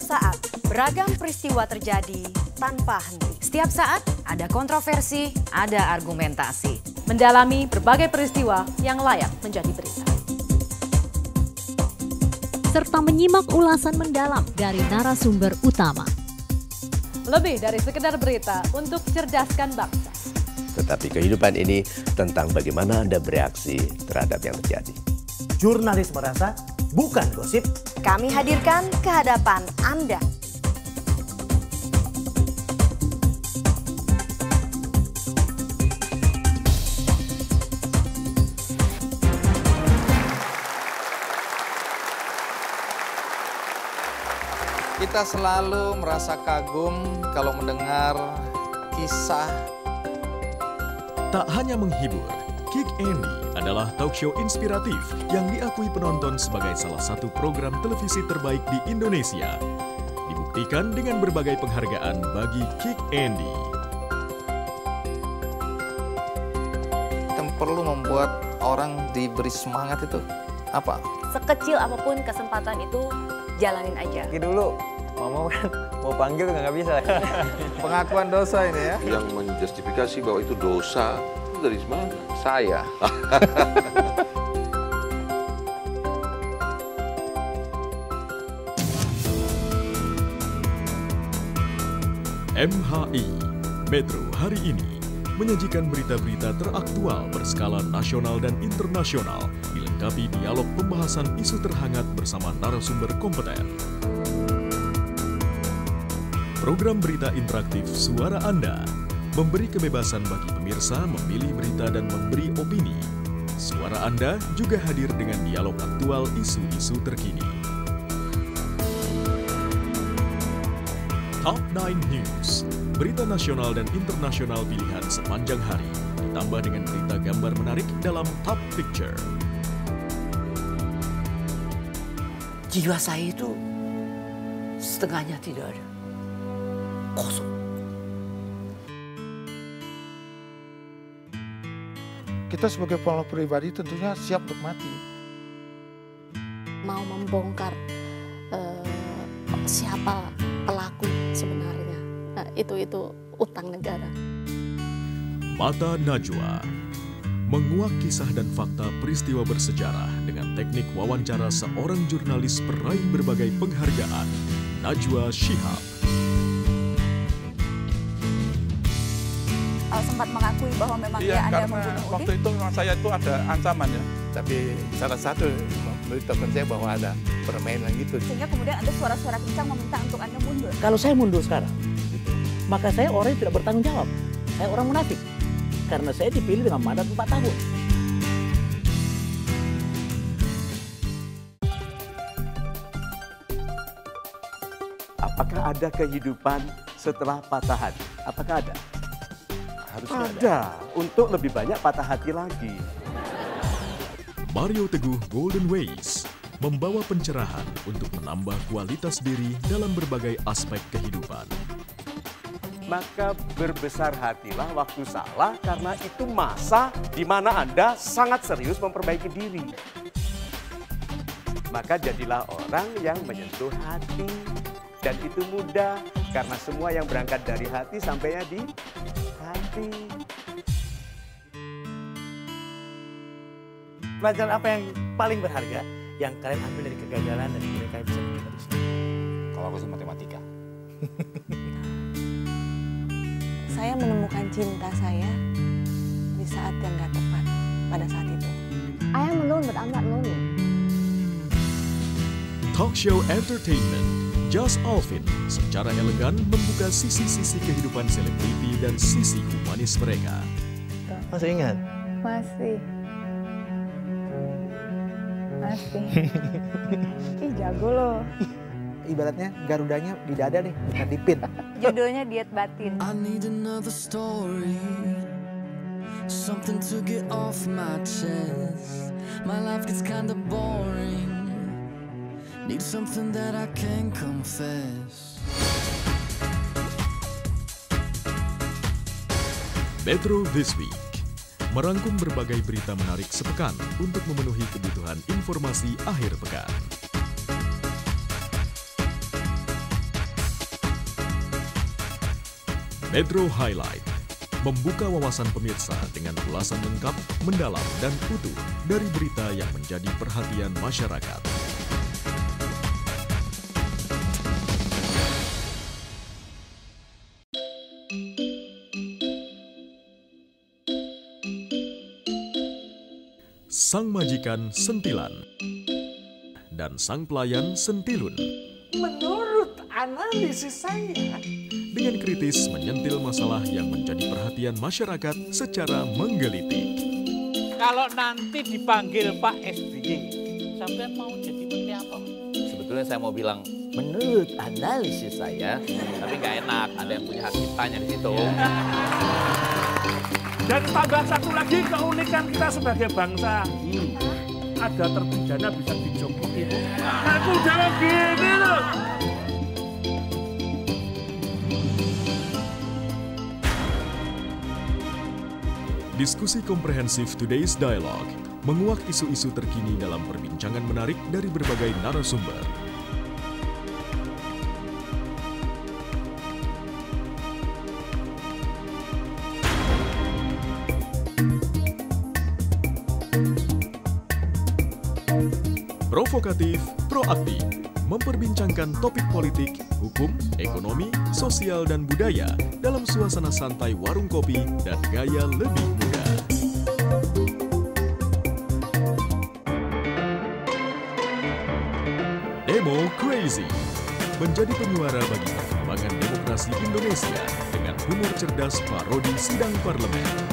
Setiap saat, beragam peristiwa terjadi tanpa henti. Setiap saat, ada kontroversi, ada argumentasi. Mendalami berbagai peristiwa yang layak menjadi berita. Serta menyimak ulasan mendalam dari narasumber utama. Lebih dari sekedar berita untuk cerdaskan bangsa. Tetapi kehidupan ini tentang bagaimana Anda bereaksi terhadap yang terjadi. Jurnalis merasa bukan gosip. Kami hadirkan ke hadapan Anda. Kita selalu merasa kagum kalau mendengar kisah. Tak hanya menghibur, Kick Andy adalah talk show inspiratif yang diakui penonton sebagai salah satu program televisi terbaik di Indonesia. Dibuktikan dengan berbagai penghargaan bagi Kick Andy. Yang perlu membuat orang diberi semangat itu apa? Sekecil apapun kesempatan itu, jalanin aja. Dulu, mama kan mau panggil nggak bisa. Pengakuan dosa ini ya. Yang menjustifikasi bahwa itu dosa, itu dari mana? Saya. MHI Metro hari ini menyajikan berita-berita teraktual berskala nasional dan internasional, dilengkapi dialog pembahasan isu terhangat bersama narasumber kompeten. Program berita interaktif Suara Anda memberi kebebasan bagi pemirsa memilih berita dan memberi opini. Suara Anda juga hadir dengan dialog aktual isu-isu terkini. Top 9 News, berita nasional dan internasional pilihan sepanjang hari, ditambah dengan berita gambar menarik dalam Top Picture. Jiwa saya itu setengahnya tidak ada. Kosong. Kita sebagai pribadi tentunya siap untuk mati. Mau membongkar siapa pelaku sebenarnya. Nah, itu utang negara. Mata Najwa menguak kisah dan fakta peristiwa bersejarah dengan teknik wawancara seorang jurnalis peraih berbagai penghargaan, Najwa Shihab. Sempat mengakui bahwa memang Anda membunuh Udin? Waktu itu memang saya itu ada ancaman ya. Tapi salah satu memberitahukan saya bahwa ada permainan gitu. Sehingga kemudian ada suara-suara kencang meminta untuk Anda mundur. Kalau saya mundur sekarang, maka saya orang yang tidak bertanggung jawab. Saya orang munafik. Karena saya dipilih dengan mandat 4 tahun. Apakah ada kehidupan setelah patah hati? Apakah ada? Harusnya ada. Untuk lebih banyak patah hati lagi. Mario Teguh Golden Ways membawa pencerahan untuk menambah kualitas diri dalam berbagai aspek kehidupan. Maka berbesar hatilah waktu salah, karena itu masa di mana Anda sangat serius memperbaiki diri. Maka jadilah orang yang menyentuh hati. Dan itu mudah, karena semua yang berangkat dari hati sampainya di hati. Pelajaran apa yang paling berharga yang kalian ambil dari kegagalan dan kemudian kalian bisa bikin dari sini? Kalau aku sih matematika. Saya menemukan cinta saya di saat yang gak tepat pada saat itu. I am alone but I'm not lonely. Talk show entertainment Just Alvin secara elegan membuka sisi-sisi kehidupan selebriti dan sisi humanis mereka. Masih ingat? Masih. Ih, jago loh. Ibaratnya Garudanya di dada nih, bukan di pin. Judulnya Diet Batin. I need another story, something to get off my chest. My life gets kinda boring, need something that I can confess. Metro This Week merangkum berbagai berita menarik sepekan untuk memenuhi kebutuhan informasi akhir pekan. Metro Highlight membuka wawasan pemirsa dengan ulasan lengkap, mendalam, dan utuh dari berita yang menjadi perhatian masyarakat. Sang majikan sentilan dan sang pelayan sentilun. Menurut analisis saya, dengan kritis menyentil masalah yang menjadi perhatian masyarakat secara menggelitik. kalau nanti dipanggil Pak SBY, sampean mau jadi menteri apa? Sebetulnya saya mau bilang, menurut analisis saya, tapi nggak enak, ada yang punya hak ciptanya di situ. Dan tambah satu lagi keunikan kita sebagai bangsa. Ada terpidana bisa dijokokin. Aku jawab gini loh. Diskusi komprehensif Today's Dialogue menguak isu-isu terkini dalam perbincangan menarik dari berbagai narasumber. Provokatif, proaktif, memperbincangkan topik politik, hukum, ekonomi, sosial, dan budaya dalam suasana santai warung kopi dan gaya lebih muda. Demo Crazy menjadi penyuara bagi perkembangan demokrasi Indonesia dengan humor cerdas parodi sidang parlemen.